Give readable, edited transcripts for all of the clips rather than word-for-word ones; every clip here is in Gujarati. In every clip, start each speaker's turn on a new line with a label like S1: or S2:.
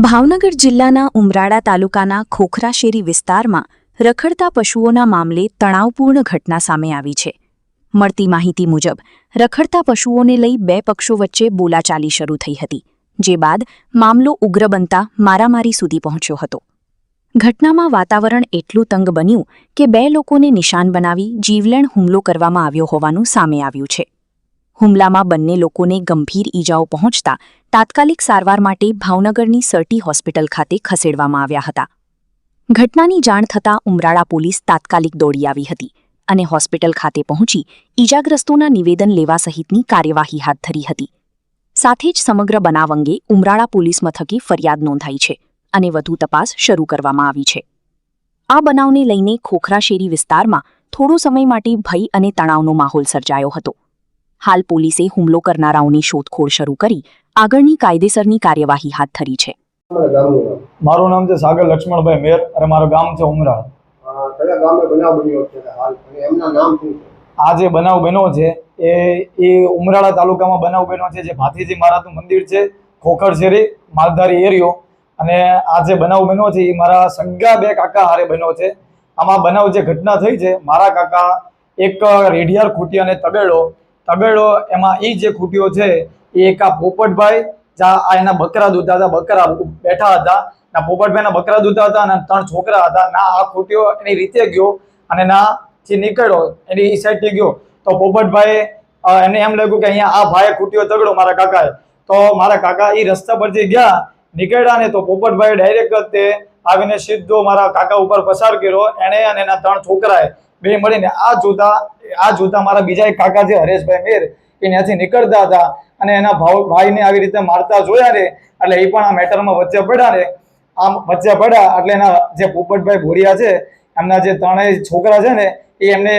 S1: ભાવનગર જિલ્લાના ઉમરાળા તાલુકાના ખોખરાશેરી વિસ્તારમાં રખડતા પશુઓના મામલે તણાવપૂર્ણ ઘટના સામે આવી છે। મળતી માહિતી મુજબ રખડતા પશુઓને લઈ બે પક્ષો વચ્ચે બોલાચાલી શરૂ થઈ હતી, જે બાદ મામલો ઉગ્ર બનતા મારામારી સુધી પહોંચ્યો હતો। ઘટનામાં વાતાવરણ એટલું તંગ બન્યું કે બે લોકોને નિશાન બનાવી જીવલેણ હુમલો કરવામાં આવ્યો હોવાનું સામે આવ્યું છે। હુમલામાં બંને લોકોને ગંભીર ઈજાઓ પહોંચતા તાત્કાલિક સારવાર માટે ભાવનગરની સરટી હોસ્પિટલ ખાતે ખસેડવામાં આવ્યા હતા। ઘટનાની જાણ થતાં ઉમરાળા પોલીસ તાત્કાલિક દોડી આવી હતી અને હોસ્પિટલ ખાતે પહોંચી ઈજાગ્રસ્તોના નિવેદન લેવા સહિતની કાર્યવાહી હાથ ધરી હતી। સાથે જ સમગ્ર બનાવ અંગે ઉમરાળા પોલીસ મથકે ફરિયાદ નોંધાઈ છે અને વધુ તપાસ શરૂ કરવામાં આવી છે। આ બનાવને લઈને ખોખરાશેરી વિસ્તારમાં થોડો સમય માટે ભય અને તણાવનો માહોલ સર્જાયો હતો। હાલ પોલીસે હુમલો કરનારાઓની શોધખોળ શરૂ કરી આગળની કાયદેસરની કાર્યવાહી હાથ ધરી છે।
S2: મારું નામ છે સાગર લક્ષ્મણભાઈ મેર અને મારું ગામ છે ઉમરાળા।
S3: કયા ગામે બનાવ બન્યો છે હાલ અને એમના નામ શું છે?
S2: આ જે બનાવ બન્યો છે એ ઉમરાળા તાલુકામાં બનાવ બન્યો છે, જે ભાથીજી મહારાજનું મંદિર છે, ખોખરશેરી માલધારી એરિયો। અને આ જે બનાવ બન્યો છે એ મારા સગા બે કાકા હારે બન્યો છે। આમાં બનાવ જે ઘટના થઈ છે, મારા કાકા એક રેઢિયાર ખૂટી અને તગેડો એમાં એ જે ખૂટીઓ છે એ એક આ પોપટભાઈ આ એના બકરા દૂધતા હતા, બકરા બેઠા હતા, ના પોપટભાઈના બકરા દૂધતા હતા અને 3 છોકરા હતા। ના આ ખૂટીઓ એની રીતે ગયો અને ના જે નીકળ્યો એની એ સાઈડથી ગયો તો પોપટભાઈ એને એમ લાગ્યું કે અહીંયા આ ભાઈ ખૂટીઓ તગડો મારા કાકાએ, તો મારા કાકા એ રસ્તા પરથી ગયા નીકળ્યા ને તો પોપટભાઈ ડાયરેક્ટ તે આવીને સીધો મારા કાકા ઉપર પસાર કર્યો એને અને એના 3 છોકરાએ બે મળીને। આ જોતા મારા બીજા એક કાકા છે હરેશભાઈ મેર, એ ત્યાંથી નીકળતા હતા અને એના ભાઈને આવી રીતે મારતા જોયા ને એટલે એ પણ આ મેટરમાં વચ્ચે પડ્યા ને આમ વચ્ચે પડ્યા એટલે એના જે પોપટભાઈ ભોળિયા છે એમના જે 3 છોકરા છે ને એ એમને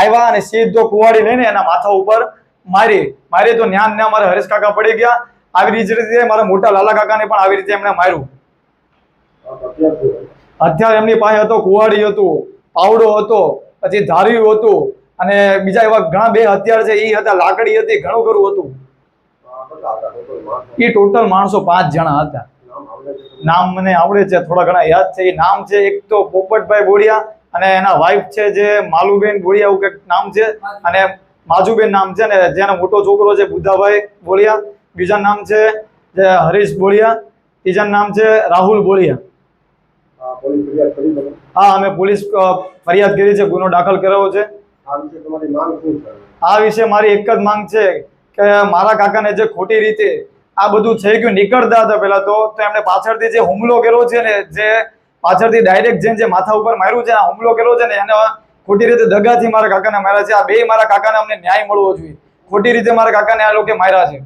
S2: આવ્યા અને સીધો કુવાડી લઈને એના માથા ઉપર મારી તો ન્યા મારા હરેશ કાકા પડી ગયા। આવી જ રીતે મારા મોટા લાલા કાકાને પણ આવી રીતે એમને માર્યું। હથિયાર એમની પાસે હતો, કુવાડી હતું, પાવડો હતો, પછી ધાર્યું હતું અને બીજા એવા ઘણા બે હથિયાર છે એ હતા, લાકડી હતી, ઘણું ખરું હતું। એ ટોટલ માણસો 5 જણા હતા। નામ મને આવડે છે, થોડા ઘણા યાદ છે। એ નામ છે એક તો પોપટભાઈ બોડિયા અને એના વાઇફ છે જે માલુબેન બોડિયા એવું કંઈક નામ છે, અને માજુબેન નામ છે, ને જેનો મોટો છોકરો છે બુદ્ધાભાઈ બોડિયા, બીજા નામ છે જે હરીશ બોડિયા, ત્રીજા નામ છે રાહુલ બોડિયા। હા, અમે પોલીસ ફરિયાદ કરી છે, ગુનો દાખલ કર્યો છે। આ વિશે મારી એક જ માંગ છે કે મારા કાકાને જે ખોટી રીતે આ બધું થઈ ગયું, નીકળતા હતા પેલા તો એમને પાછળથી જે હુમલો કર્યો છે ને, જે પાછળથી ડાયરેક્ટ જે માથા ઉપર માર્યું છે, હુમલો કર્યો છે ને, એને ખોટી રીતે દગાથી મારા કાકાને માર્યા છે। આ બે મારા કાકાને અમને ન્યાય મળવો જોઈએ। ખોટી રીતે મારા કાકાને આ લોકો માર્યા છે।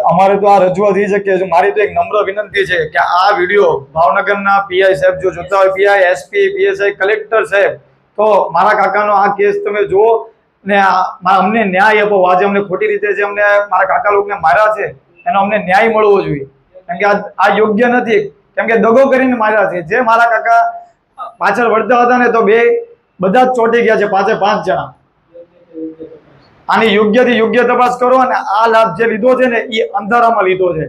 S2: અમારે તો આ રજૂઆત એ છે કે મારી તો એક નમ્ર વિનંતી છે કે આ વિડીયો ભાવનગરના પીઆઈ સાહેબ જો જોતા હોય, પીઆઈ, એસપી, પીએસઆઈ, કલેક્ટર સાહેબ, તો મારા કાકાનો આ કેસ તમે જુઓ ને અમને ન્યાય આપો। આજે અમને ખોટી રીતે જે અમને મારા કાકા લોકોને માર્યા છે એનો અમને ન્યાય મળવો જોઈએ, કેમ કે આ યોગ્ય નથી, કેમ કે દગો કરીને માર્યા છે। જે મારા કાકા પાછળ વળતા હતા ને તો બધા જ ચોંટી ગયા છે, 5 જણા। આની યોગ્યથી યોગ્ય તપાસ કરો અને આ લાભ જે લીધો છે ને એ અંધારામાં લીધો છે।